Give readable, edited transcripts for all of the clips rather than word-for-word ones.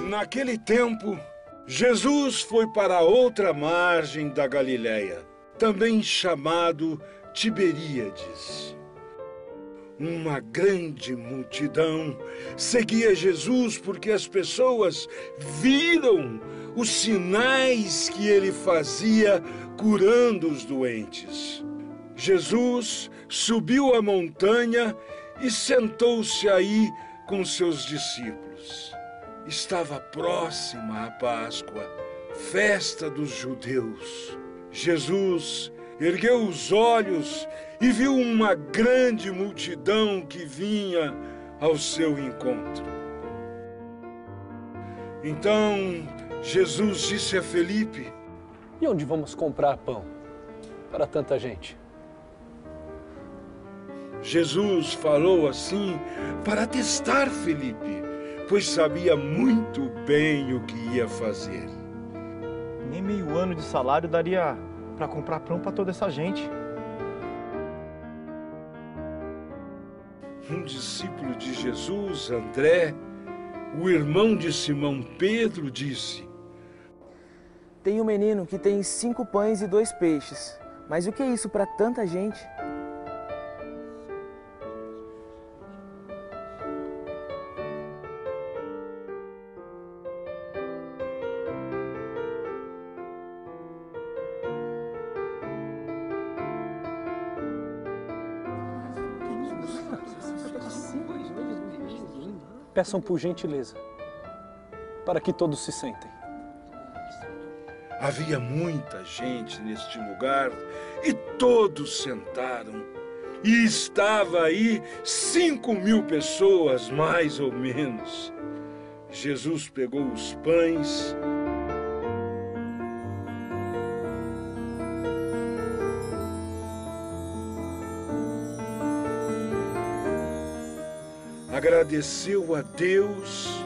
Naquele tempo, Jesus foi para a outra margem da Galileia, também chamado Tiberíades. Uma grande multidão seguia Jesus porque as pessoas viram os sinais que ele fazia curando os doentes. Jesus subiu a montanha e sentou-se aí com seus discípulos. Estava próxima a Páscoa, festa dos judeus. Jesus ergueu os olhos e viu uma grande multidão que vinha ao seu encontro. Então, Jesus disse a Felipe: E onde vamos comprar pão para tanta gente? Jesus falou assim para testar Felipe, pois sabia muito bem o que ia fazer. Nem meio ano de salário daria para comprar pão para toda essa gente. Um discípulo de Jesus, André, o irmão de Simão Pedro, disse: Tem um menino que tem 5 pães e 2 peixes. Mas o que é isso para tanta gente? Peçam por gentileza, para que todos se sentem. Havia muita gente neste lugar e todos sentaram. E estava aí 5.000 pessoas, mais ou menos. Jesus pegou os pães, agradeceu a Deus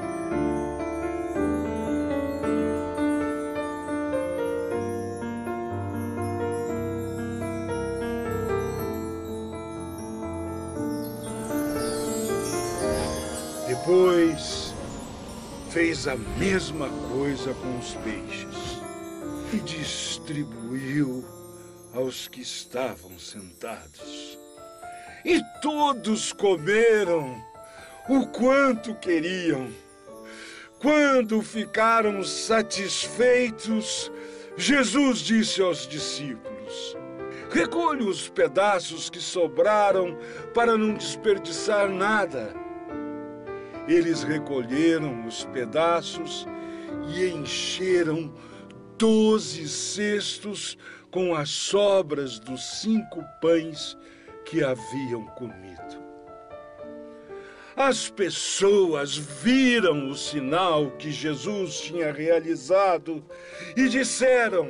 depois fez a mesma coisa com os peixes e distribuiu aos que estavam sentados. E todos comeram o quanto queriam. Quando ficaram satisfeitos, Jesus disse aos discípulos: Recolhe os pedaços que sobraram para não desperdiçar nada. Eles recolheram os pedaços e encheram 12 cestos com as sobras dos 5 pães que haviam comido. As pessoas viram o sinal que Jesus tinha realizado e disseram: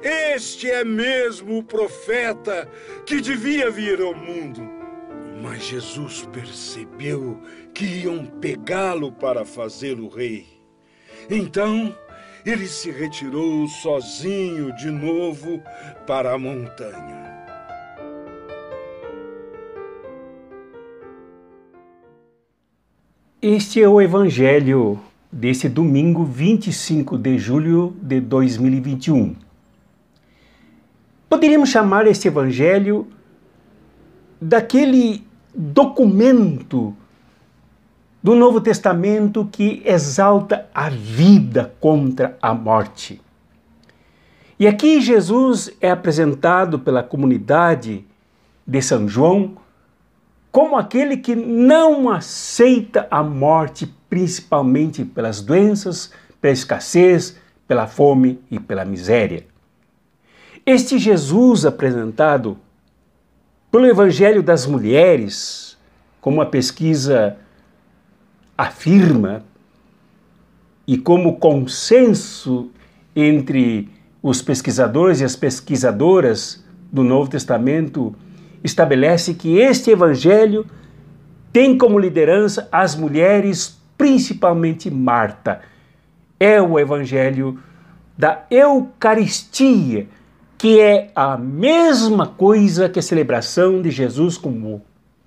Este é mesmo o profeta que devia vir ao mundo. Mas Jesus percebeu que iam pegá-lo para fazê-lo rei. Então, ele se retirou sozinho de novo para a montanha. Este é o Evangelho desse domingo 25 de julho de 2021. Poderíamos chamar este Evangelho daquele documento do Novo Testamento que exalta a vida contra a morte. E aqui Jesus é apresentado pela comunidade de São João como aquele que não aceita a morte, principalmente pelas doenças, pela escassez, pela fome e pela miséria. Este Jesus apresentado pelo Evangelho das Mulheres, como a pesquisa afirma, e como consenso entre os pesquisadores e as pesquisadoras do Novo Testamento, estabelece que este Evangelho tem como liderança as mulheres, principalmente Marta. É o Evangelho da Eucaristia, que é a mesma coisa que a celebração de Jesus como o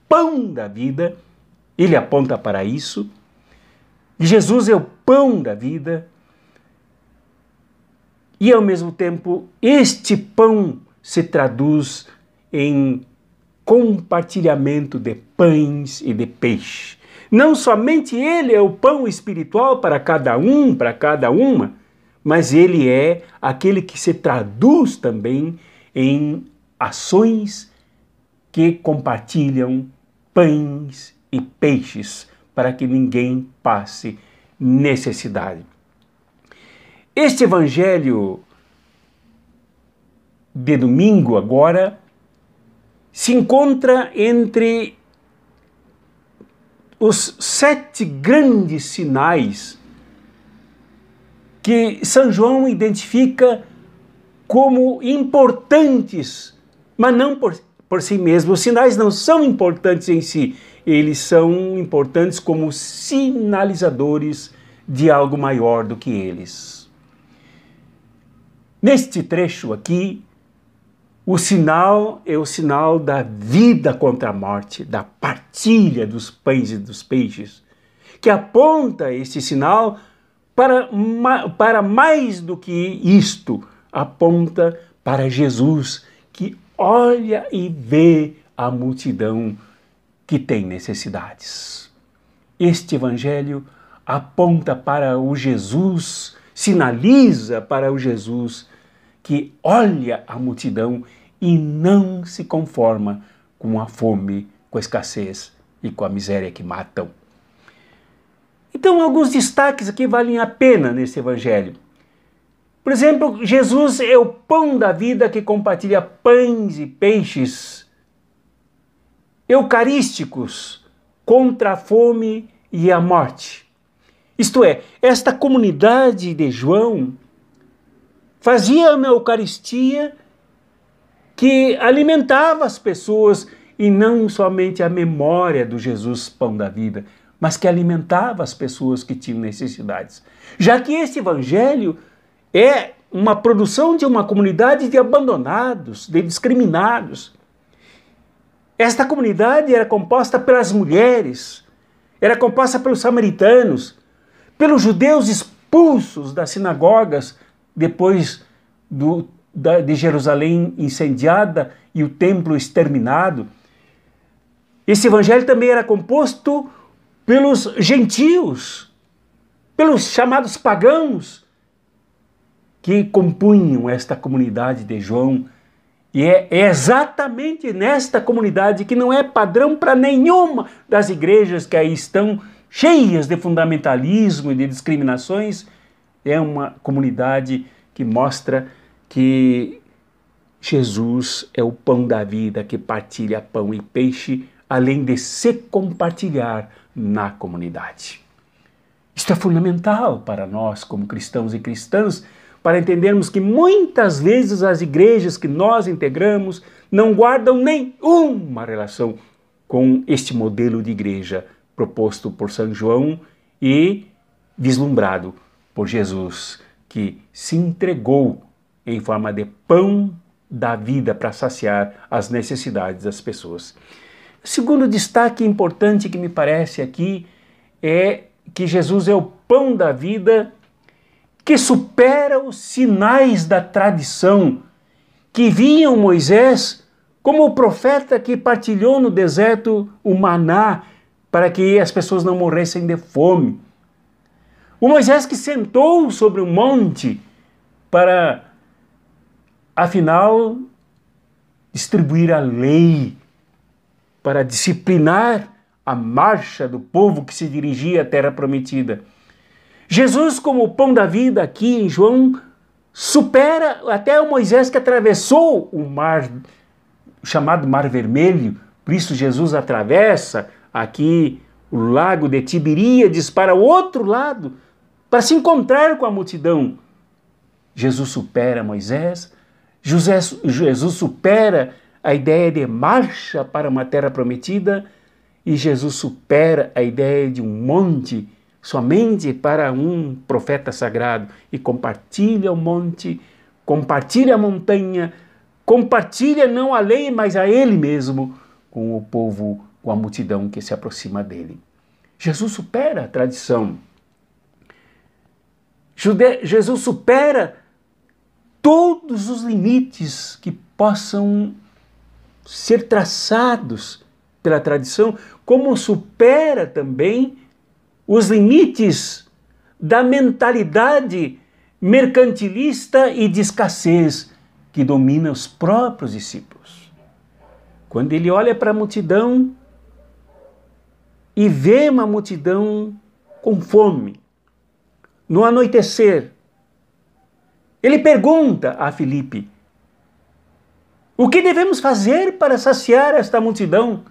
pão da vida ele aponta para isso. Jesus é o pão da vida e, ao mesmo tempo, este pão se traduz em compartilhamento de pães e de peixe. Não somente ele é o pão espiritual para cada um, para cada uma, mas ele é aquele que se traduz também em ações que compartilham pães e peixes para que ninguém passe necessidade. Este evangelho de domingo agora se encontra entre os 7 grandes sinais que São João identifica como importantes, mas não por si mesmos. Os sinais não são importantes em si, eles são importantes como sinalizadores de algo maior do que eles. Neste trecho aqui, o sinal é o sinal da vida contra a morte, da partilha dos pães e dos peixes, que aponta este sinal para mais do que isto, aponta para Jesus, que olha e vê a multidão que tem necessidades. Este evangelho aponta para o Jesus, sinaliza para o Jesus que olha a multidão e não se conforma com a fome, com a escassez e com a miséria que matam. Então, alguns destaques aqui valem a pena nesse evangelho. Por exemplo, Jesus é o pão da vida que compartilha pães e peixes eucarísticos contra a fome e a morte. Isto é, esta comunidade de João fazia uma Eucaristia que alimentava as pessoas e não somente a memória do Jesus pão da vida, mas que alimentava as pessoas que tinham necessidades. Já que este evangelho é uma produção de uma comunidade de abandonados, de discriminados. Esta comunidade era composta pelas mulheres, era composta pelos samaritanos, pelos judeus expulsos das sinagogas depois de Jerusalém incendiada e o templo exterminado. Esse evangelho também era composto pelos gentios, pelos chamados pagãos, que compunham esta comunidade de João. E é exatamente nesta comunidade, que não é padrão para nenhuma das igrejas que aí estão cheias de fundamentalismo e de discriminações, é uma comunidade que mostra que Jesus é o pão da vida que partilha pão e peixe, além de se compartilhar na comunidade. Isto é fundamental para nós, como cristãos e cristãs, para entendermos que muitas vezes as igrejas que nós integramos não guardam nenhuma relação com este modelo de igreja proposto por São João e vislumbrado por Jesus, que se entregou em forma de pão da vida para saciar as necessidades das pessoas. O segundo destaque importante que me parece aqui é que Jesus é o pão da vida que supera os sinais da tradição que viam Moisés como o profeta que partilhou no deserto o maná para que as pessoas não morressem de fome. O Moisés que sentou sobre um monte para, afinal, distribuir a lei, para disciplinar a marcha do povo que se dirigia à terra prometida. Jesus, como o pão da vida aqui em João, supera até o Moisés que atravessou o mar, chamado Mar Vermelho. Por isso Jesus atravessa aqui o lago de Tiberíades para o outro lado, para se encontrar com a multidão. Jesus supera Moisés, Jesus supera a ideia de marcha para uma terra prometida, e Jesus supera a ideia de um monte somente para um profeta sagrado, e compartilha o monte, compartilha a montanha, compartilha não a lei, mas a ele mesmo, com o povo, com a multidão que se aproxima dele. Jesus supera a tradição. Jesus supera todos os limites que possam ser traçados pela tradição, como supera também os limites da mentalidade mercantilista e de escassez que domina os próprios discípulos. Quando ele olha para a multidão e vê uma multidão com fome, no anoitecer, ele pergunta a Filipe: o que devemos fazer para saciar esta multidão?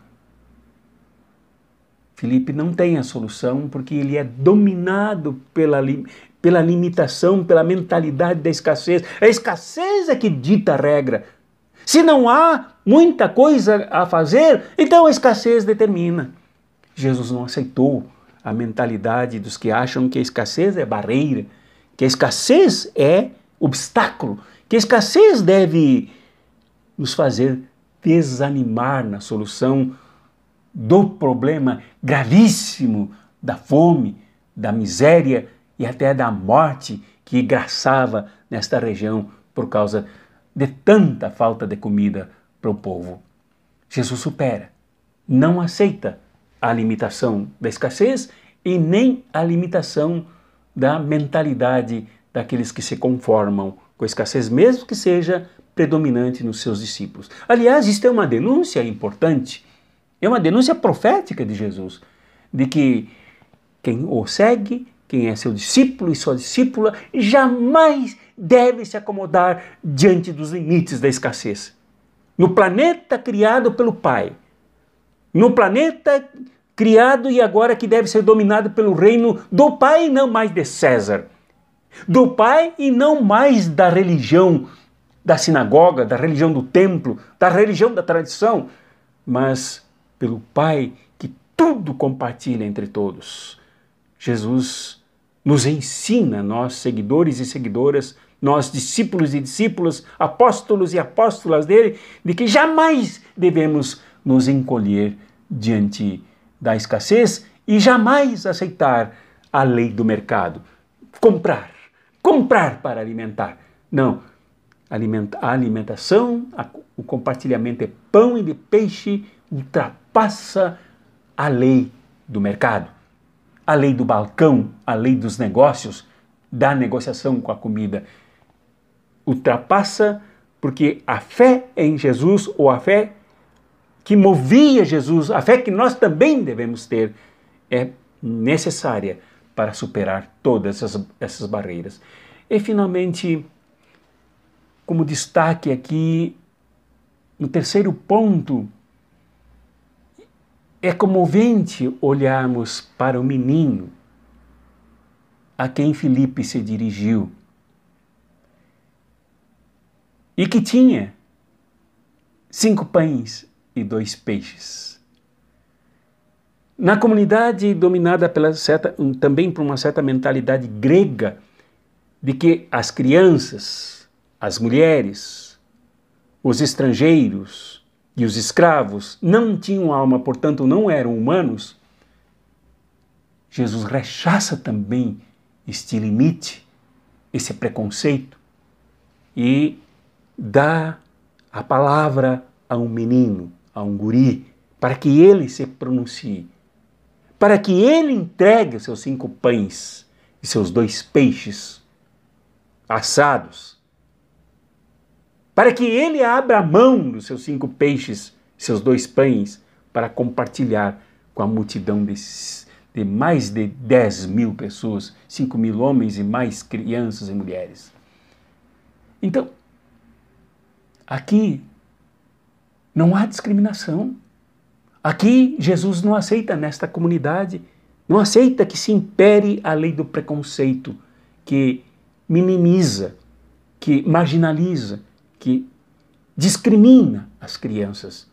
Filipe não tem a solução porque ele é dominado pela limitação, pela mentalidade da escassez. A escassez é que dita a regra. Se não há muita coisa a fazer, então a escassez determina. Jesus não aceitou a mentalidade dos que acham que a escassez é barreira, que a escassez é obstáculo, que a escassez deve nos fazer desanimar na solução do problema gravíssimo da fome, da miséria e até da morte que graçava nesta região por causa de tanta falta de comida para o povo. Jesus supera, não aceita a limitação da escassez e nem a limitação da mentalidade daqueles que se conformam com a escassez, mesmo que seja predominante nos seus discípulos. Aliás, isto é uma denúncia importante, é uma denúncia profética de Jesus, de que quem o segue, quem é seu discípulo e sua discípula, jamais deve se acomodar diante dos limites da escassez. No planeta criado pelo Pai, no planeta criado e agora que deve ser dominado pelo reino do Pai e não mais de César, do Pai e não mais da religião da sinagoga, da religião do templo, da religião da tradição, mas pelo Pai que tudo compartilha entre todos. Jesus nos ensina, nós seguidores e seguidoras, nós discípulos e discípulas, apóstolos e apóstolas dele, de que jamais devemos nos encolher diante da escassez e jamais aceitar a lei do mercado. Comprar para alimentar. Não, a alimentação, o compartilhamento de pão e de peixe ultrapassa a lei do mercado, a lei do balcão, a lei dos negócios, da negociação com a comida. Ultrapassa porque a fé em Jesus, ou a fé que movia Jesus, a fé que nós também devemos ter, é necessária para superar todas essas barreiras. E, finalmente, como destaque aqui, no terceiro ponto, é comovente olharmos para o menino a quem Filipe se dirigiu e que tinha 5 pães e 2 peixes. Na comunidade dominada também por uma certa mentalidade grega, de que as crianças, as mulheres, os estrangeiros e os escravos não tinham alma, portanto não eram humanos, Jesus rechaça também este limite, esse preconceito, e dá a palavra a um menino, a um guri, para que ele se pronuncie, para que ele entregue os seus 5 pães e seus 2 peixes assados, para que ele abra a mão dos seus 5 peixes, seus 2 pães, para compartilhar com a multidão de mais de 10.000 pessoas, 5.000 homens e mais crianças e mulheres. Então, aqui não há discriminação. Aqui Jesus não aceita nesta comunidade, não aceita que se impere a lei do preconceito, que minimiza, que marginaliza, que discrimina as crianças.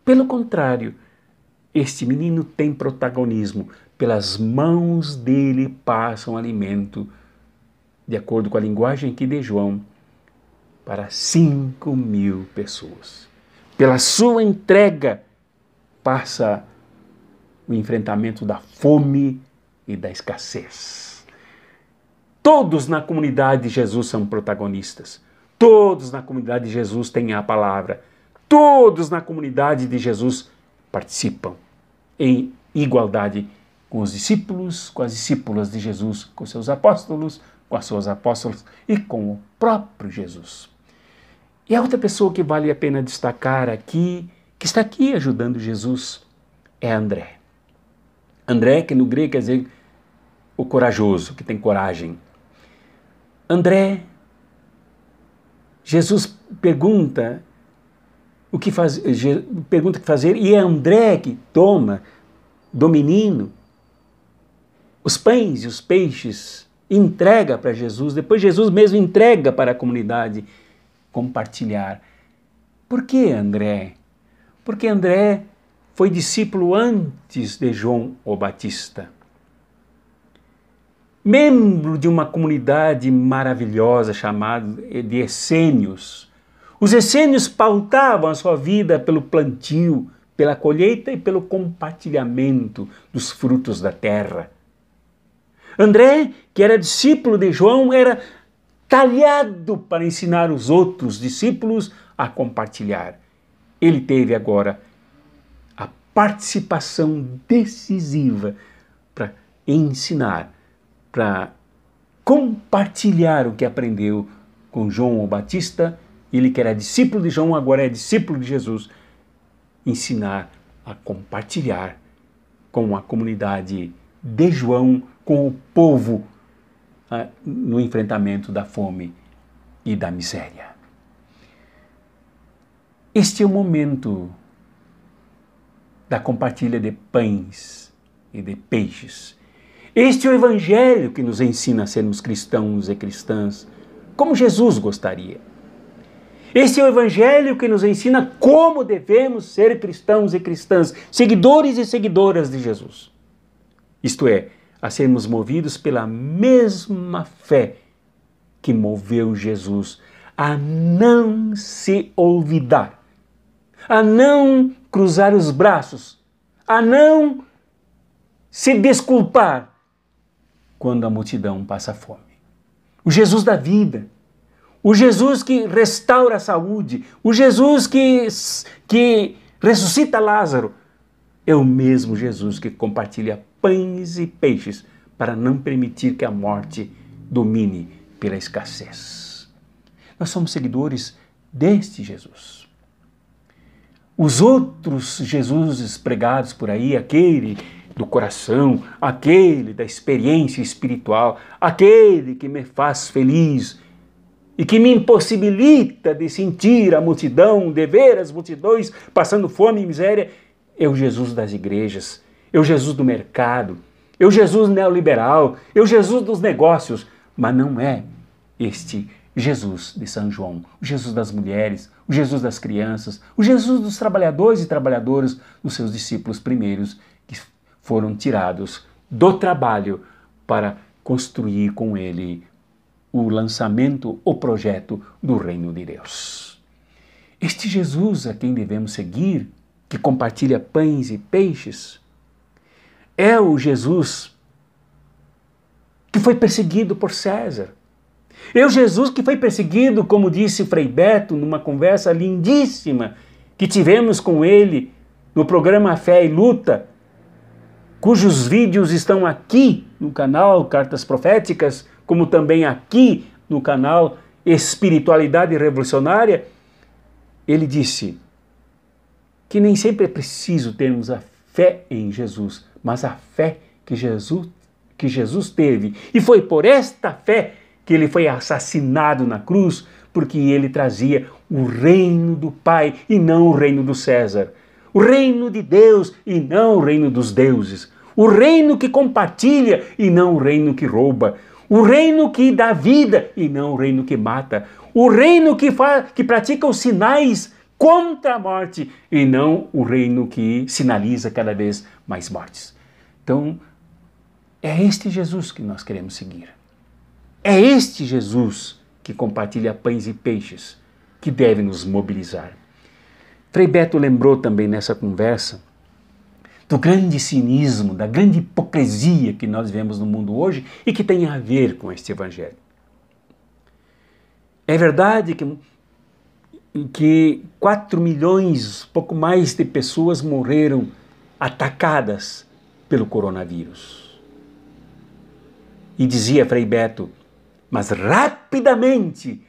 Pelo contrário, este menino tem protagonismo. Pelas mãos dele passam alimento, de acordo com a linguagem aqui de João, para 5.000 pessoas. Pela sua entrega passa o enfrentamento da fome e da escassez. Todos na comunidade de Jesus são protagonistas. Todos na comunidade de Jesus têm a palavra. Todos na comunidade de Jesus participam em igualdade com os discípulos, com as discípulas de Jesus, com seus apóstolos, com as suas apóstolas e com o próprio Jesus. E a outra pessoa que vale a pena destacar aqui, que está aqui ajudando Jesus, é André. André, que no grego quer dizer o corajoso, que tem coragem. André, Jesus pergunta o que fazer, e é André que toma do menino os pães e os peixes, entrega para Jesus, depois Jesus mesmo entrega para a comunidade compartilhar. Por que André? Porque André foi discípulo antes de João o Batista. Membro de uma comunidade maravilhosa chamada de essênios. Os essênios pautavam a sua vida pelo plantio, pela colheita e pelo compartilhamento dos frutos da terra. André, que era discípulo de João, era talhado para ensinar os outros discípulos a compartilhar. Ele teve agora a participação decisiva para ensinar, para compartilhar o que aprendeu com João o Batista. Ele que era discípulo de João, agora é discípulo de Jesus. Ensinar a compartilhar com a comunidade de João, com o povo, no enfrentamento da fome e da miséria. Este é o momento da compartilha de pães e de peixes. Este é o Evangelho que nos ensina a sermos cristãos e cristãs, como Jesus gostaria. Este é o Evangelho que nos ensina como devemos ser cristãos e cristãs, seguidores e seguidoras de Jesus. Isto é, a sermos movidos pela mesma fé que moveu Jesus a não se olvidar, a não cruzar os braços, a não se desculpar quando a multidão passa fome. O Jesus da vida, o Jesus que restaura a saúde, o Jesus que ressuscita Lázaro, é o mesmo Jesus que compartilha pães e peixes para não permitir que a morte domine pela escassez. Nós somos seguidores deste Jesus. Os outros Jesuses pregados por aí, aquele do coração, aquele da experiência espiritual, aquele que me faz feliz e que me impossibilita de sentir a multidão, de ver as multidões passando fome e miséria, é o Jesus das igrejas, é o Jesus do mercado, é o Jesus neoliberal, é o Jesus dos negócios, mas não é este Jesus de São João, o Jesus das mulheres, o Jesus das crianças, o Jesus dos trabalhadores e trabalhadoras, dos seus discípulos primeiros, que foram tirados do trabalho para construir com ele o lançamento, o projeto do reino de Deus. Este Jesus a quem devemos seguir, que compartilha pães e peixes, é o Jesus que foi perseguido por César. É o Jesus que foi perseguido, como disse Frei Beto, numa conversa lindíssima que tivemos com ele no programa Fé e Luta, cujos vídeos estão aqui no canal Cartas Proféticas, como também aqui no canal Espiritualidade Revolucionária. Ele disse que nem sempre é preciso termos a fé em Jesus, mas a fé que Jesus teve. E foi por esta fé que ele foi assassinado na cruz, porque ele trazia o reino do Pai e não o reino do César. O reino de Deus e não o reino dos deuses. O reino que compartilha e não o reino que rouba. O reino que dá vida e não o reino que mata. O reino que pratica os sinais contra a morte e não o reino que sinaliza cada vez mais mortes. Então, é este Jesus que nós queremos seguir. É este Jesus que compartilha pães e peixes que deve nos mobilizar. Frei Beto lembrou também nessa conversa do grande cinismo, da grande hipocrisia que nós vemos no mundo hoje e que tem a ver com este Evangelho. É verdade que 4 milhões, pouco mais de pessoas morreram atacadas pelo coronavírus. E dizia Frei Beto, mas rapidamente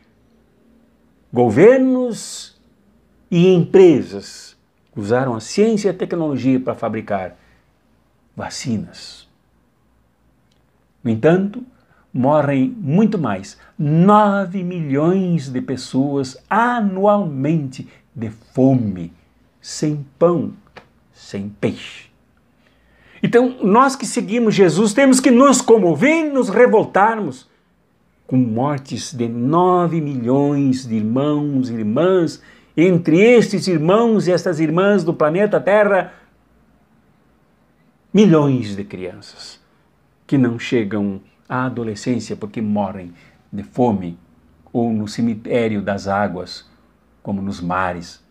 governos e empresas usaram a ciência e a tecnologia para fabricar vacinas. No entanto, morrem muito mais, 9 milhões de pessoas anualmente de fome, sem pão, sem peixe. Então, nós que seguimos Jesus temos que nos comover e nos revoltarmos com mortes de 9 milhões de irmãos e irmãs, entre estes irmãos e estas irmãs do planeta Terra, milhões de crianças que não chegam à adolescência porque morrem de fome ou no cemitério das águas, como nos mares.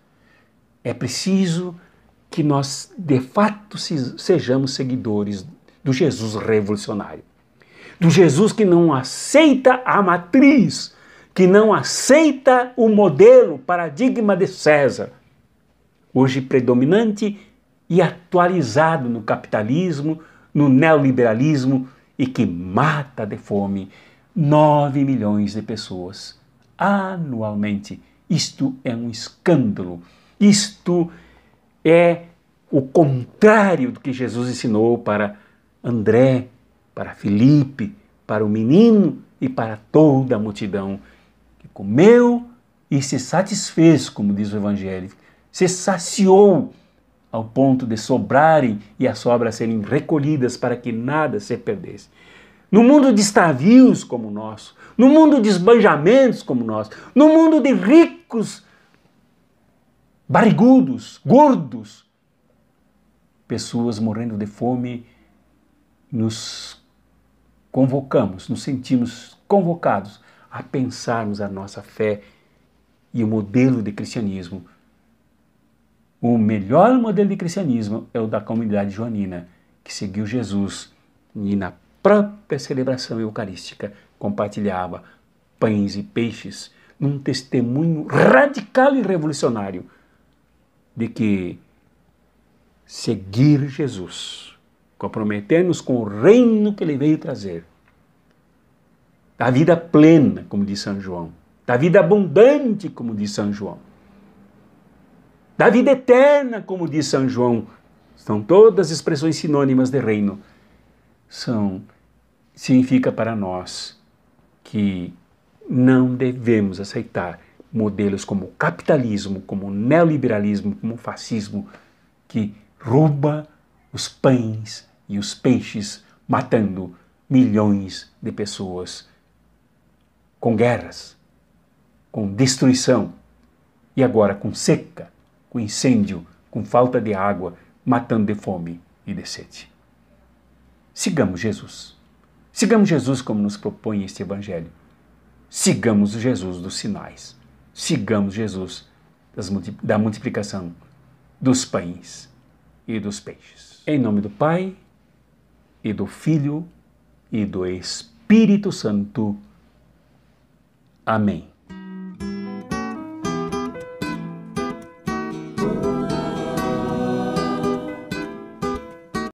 É preciso que nós, de fato, sejamos seguidores do Jesus revolucionário, do Jesus que não aceita a matriz, que não aceita o modelo, paradigma de César, hoje predominante e atualizado no capitalismo, no neoliberalismo e que mata de fome 9 milhões de pessoas anualmente. Isto é um escândalo, isto é o contrário do que Jesus ensinou para André, para Filipe, para o menino e para toda a multidão que comeu e se satisfez, como diz o Evangelho, se saciou ao ponto de sobrarem e as sobras serem recolhidas para que nada se perdesse. No mundo de estavios como o nosso, no mundo de esbanjamentos como o nosso, no mundo de ricos, barrigudos, gordos, pessoas morrendo de fome, nos convocamos, nos sentimos convocados a pensarmos a nossa fé e o modelo de cristianismo. O melhor modelo de cristianismo é o da comunidade joanina, que seguiu Jesus e na própria celebração eucarística compartilhava pães e peixes num testemunho radical e revolucionário de que seguir Jesus, comprometer-nos com o reino que ele veio trazer, da vida plena, como diz São João, da vida abundante, como diz São João, da vida eterna, como diz São João, são todas expressões sinônimas de reino. Significa para nós que não devemos aceitar modelos como o capitalismo, como o neoliberalismo, como o fascismo, que rouba os pães e os peixes, matando milhões de pessoas com guerras, com destruição e agora com seca, com incêndio, com falta de água, matando de fome e de sede. Sigamos Jesus. Sigamos Jesus como nos propõe este Evangelho. Sigamos o Jesus dos sinais. Sigamos Jesus da multiplicação dos pães e dos peixes. Em nome do Pai, e do Filho, e do Espírito Santo. Amém.